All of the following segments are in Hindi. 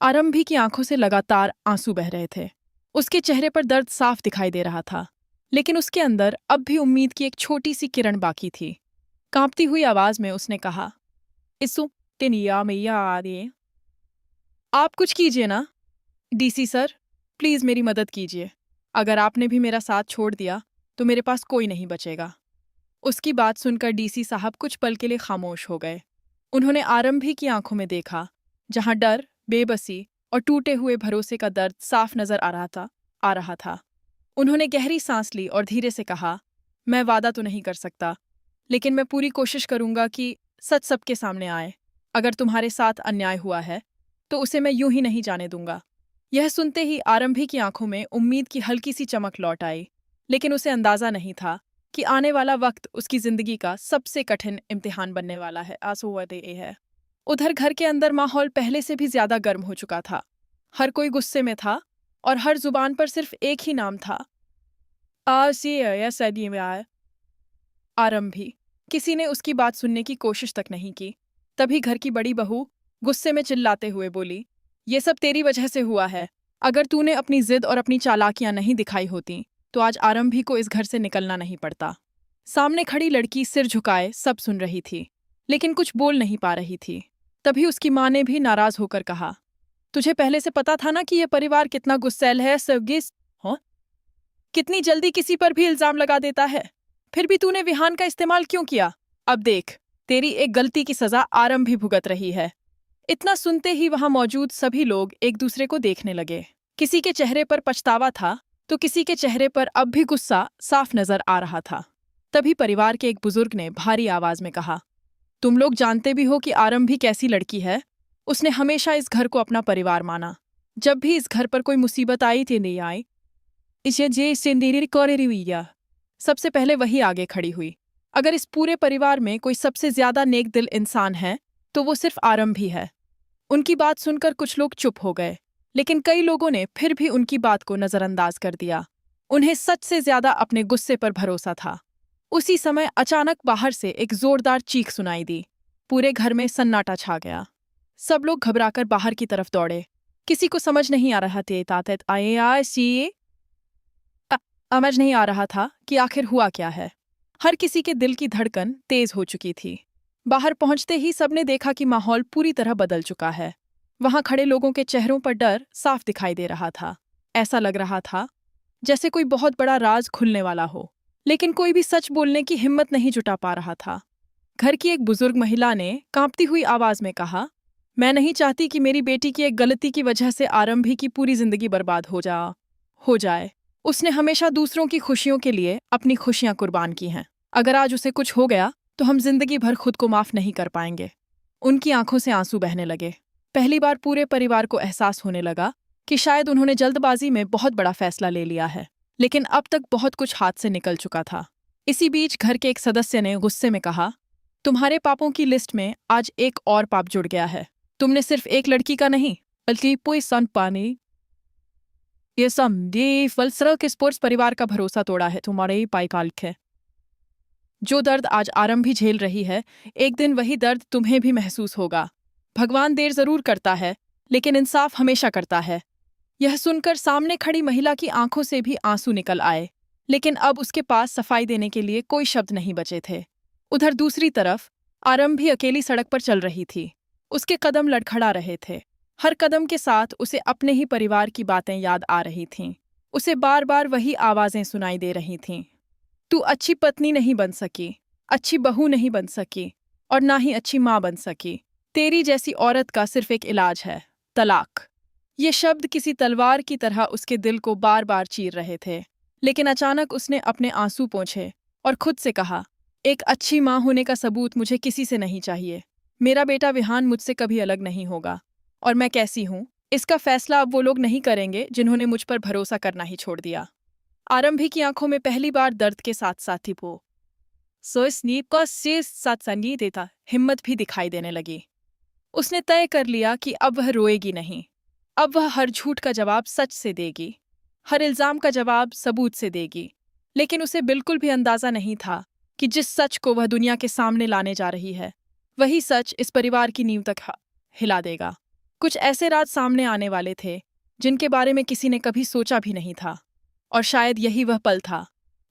आरंभी की आंखों से लगातार आंसू बह रहे थे। उसके चेहरे पर दर्द साफ दिखाई दे रहा था, लेकिन उसके अंदर अब भी उम्मीद की एक छोटी सी किरण बाकी थी। कांपती हुई आवाज में उसने कहा, इसु टिनिया मैया आ रही। आप कुछ कीजिए ना, डीसी सर, प्लीज मेरी मदद कीजिए। अगर आपने भी मेरा साथ छोड़ दिया तो मेरे पास कोई नहीं बचेगा। उसकी बात सुनकर डीसी साहब कुछ पल के लिए खामोश हो गए। उन्होंने आरंभी की आंखों में देखा, जहां डर, बेबसी और टूटे हुए भरोसे का दर्द साफ नजर आ रहा था। उन्होंने गहरी सांस ली और धीरे से कहा, मैं वादा तो नहीं कर सकता, लेकिन मैं पूरी कोशिश करूंगा कि सच सबके सामने आए। अगर तुम्हारे साथ अन्याय हुआ है तो उसे मैं यूं ही नहीं जाने दूंगा। यह सुनते ही आरंभी की आंखों में उम्मीद की हल्की सी चमक लौट आई, लेकिन उसे अंदाजा नहीं था कि आने वाला वक्त उसकी जिंदगी का सबसे कठिन इम्तिहान बनने वाला है। आंसू है। उधर घर के अंदर माहौल पहले से भी ज्यादा गर्म हो चुका था। हर कोई गुस्से में था और हर जुबान पर सिर्फ एक ही नाम था, आरंभी। किसी ने उसकी बात सुनने की कोशिश तक नहीं की। तभी घर की बड़ी बहू गुस्से में चिल्लाते हुए बोली, ये सब तेरी वजह से हुआ है। अगर तूने अपनी जिद और अपनी चालाकियां नहीं दिखाई होती तो आज आरंभी को इस घर से निकलना नहीं पड़ता। सामने खड़ी लड़की सिर झुकाए सब सुन रही थी, लेकिन कुछ बोल नहीं पा रही थी। तभी उसकी माँ ने भी नाराज होकर कहा, तुझे पहले से पता था ना कि यह परिवार कितना गुस्सैल है सर्गिस। हाँ, कितनी जल्दी किसी पर भी इल्जाम लगा देता है। फिर भी तूने विहान का इस्तेमाल क्यों किया? अब देख, तेरी एक गलती की सजा आरंभी भुगत रही है। इतना सुनते ही वहां मौजूद सभी लोग एक दूसरे को देखने लगे। किसी के चेहरे पर पछतावा था तो किसी के चेहरे पर अब भी गुस्सा साफ नजर आ रहा था। तभी परिवार के एक बुजुर्ग ने भारी आवाज में कहा, तुम लोग जानते भी हो कि आरंभी कैसी लड़की है। उसने हमेशा इस घर को अपना परिवार माना। जब भी इस घर पर कोई मुसीबत आई थी नहीं आई, इसे जे सिंदीरी कोरेरिया सबसे पहले वही आगे खड़ी हुई। अगर इस पूरे परिवार में कोई सबसे ज्यादा नेक दिल इंसान है तो वो सिर्फ आरंभी है। उनकी बात सुनकर कुछ लोग चुप हो गए, लेकिन कई लोगों ने फिर भी उनकी बात को नजरअंदाज कर दिया। उन्हें सच से ज्यादा अपने गुस्से पर भरोसा था। उसी समय अचानक बाहर से एक जोरदार चीख सुनाई दी। पूरे घर में सन्नाटा छा गया। सब लोग घबराकर बाहर की तरफ दौड़े। किसी को समझ नहीं आ रहा समझ नहीं आ रहा था कि आखिर हुआ क्या है। हर किसी के दिल की धड़कन तेज हो चुकी थी। बाहर पहुंचते ही सबने देखा कि माहौल पूरी तरह बदल चुका है। वहां खड़े लोगों के चेहरों पर डर साफ दिखाई दे रहा था। ऐसा लग रहा था जैसे कोई बहुत बड़ा राज खुलने वाला हो, लेकिन कोई भी सच बोलने की हिम्मत नहीं जुटा पा रहा था। घर की एक बुजुर्ग महिला ने कांपती हुई आवाज में कहा, मैं नहीं चाहती कि मेरी बेटी की एक गलती की वजह से आरंभी की पूरी जिंदगी बर्बाद हो जाए। उसने हमेशा दूसरों की खुशियों के लिए अपनी खुशियां कुर्बान की हैं। अगर आज उसे कुछ हो गया तो हम जिंदगी भर खुद को माफ नहीं कर पाएंगे। उनकी आंखों से आंसू बहने लगे। पहली बार पूरे परिवार को एहसास होने लगा कि शायद उन्होंने जल्दबाजी में बहुत बड़ा फैसला ले लिया है, लेकिन अब तक बहुत कुछ हाथ से निकल चुका था। इसी बीच घर के एक सदस्य ने गुस्से में कहा, तुम्हारे पापों की लिस्ट में आज एक और पाप जुड़ गया है। तुमने सिर्फ एक लड़की का नहीं, बल्कि पूरी सन पानी ये समझे फलसरल के स्पोर्ट्स परिवार का भरोसा तोड़ा है। तुम्हारे ही पाइकाल है। जो दर्द आज आरंभी झेल रही है, एक दिन वही दर्द तुम्हें भी महसूस होगा। भगवान देर जरूर करता है, लेकिन इंसाफ हमेशा करता है। यह सुनकर सामने खड़ी महिला की आंखों से भी आंसू निकल आए, लेकिन अब उसके पास सफाई देने के लिए कोई शब्द नहीं बचे थे। उधर दूसरी तरफ आरंभी अकेली सड़क पर चल रही थी। उसके कदम लड़खड़ा रहे थे। हर कदम के साथ उसे अपने ही परिवार की बातें याद आ रही थीं। उसे बार बार वही आवाजें सुनाई दे रही थीं। तू अच्छी पत्नी नहीं बन सकी, अच्छी बहू नहीं बन सकी, और ना ही अच्छी माँ बन सकी। तेरी जैसी औरत का सिर्फ एक इलाज है, तलाक। ये शब्द किसी तलवार की तरह उसके दिल को बार बार चीर रहे थे। लेकिन अचानक उसने अपने आंसू पोंछे और खुद से कहा, एक अच्छी माँ होने का सबूत मुझे किसी से नहीं चाहिए। मेरा बेटा विहान मुझसे कभी अलग नहीं होगा, और मैं कैसी हूँ इसका फैसला अब वो लोग नहीं करेंगे जिन्होंने मुझ पर भरोसा करना ही छोड़ दिया। आरंभी की आंखों में पहली बार दर्द के साथ साथ ही स्नीप का से साथ संगीत देता हिम्मत भी दिखाई देने लगी। उसने तय कर लिया कि अब वह रोएगी नहीं। अब वह हर झूठ का जवाब सच से देगी, हर इल्जाम का जवाब सबूत से देगी। लेकिन उसे बिल्कुल भी अंदाजा नहीं था कि जिस सच को वह दुनिया के सामने लाने जा रही है, वही सच इस परिवार की नींव तक हिला देगा। कुछ ऐसे राज सामने आने वाले थे जिनके बारे में किसी ने कभी सोचा भी नहीं था। और शायद यही वह पल था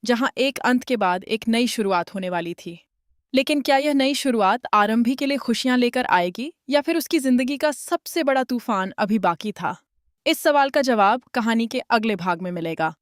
जहां एक अंत के बाद एक नई शुरुआत होने वाली थी। लेकिन क्या यह नई शुरुआत आरंभी के लिए खुशियां लेकर आएगी या फिर उसकी जिंदगी का सबसे बड़ा तूफान अभी बाकी था? इस सवाल का जवाब कहानी के अगले भाग में मिलेगा।